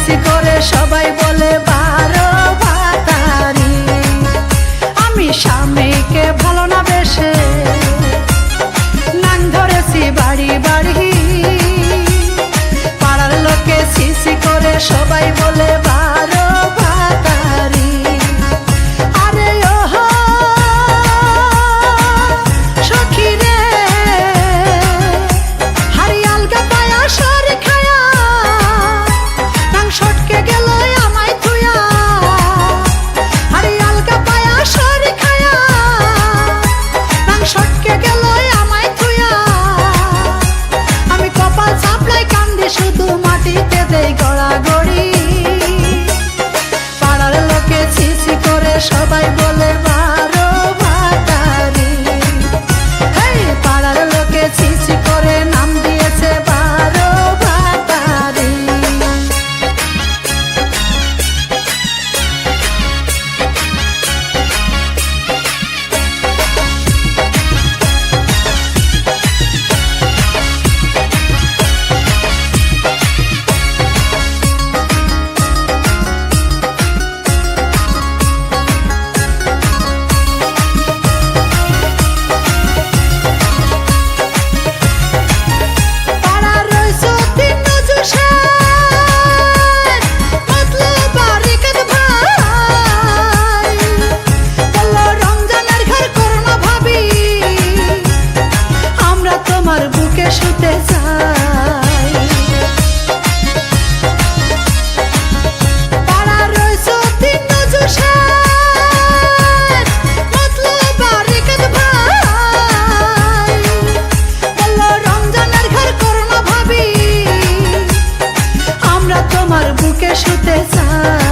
CC করে সবাই বলে 12 ভাতারি। আমি স্বামীকে ভালো না বেশে নাং ধরেছি বাড়ি বাড়ি। পাড়ার লোকে সিসি করে সবাই বলে 12 ভাতারি। আরে ওহো সখী রে, হারিয়াল গাতায়া সর খায়া নাং সটকে গেল আমায় থুয়া। হারিয়াল গাতায়া সর খায়া নাং সটকে গেল আমায় থুয়া। আমি কপাল চাপলাই কান্দি শুধু মাটিতে দেই গড়াগড়ি। পাড়ার লোকে সিসি করে সবাই বলে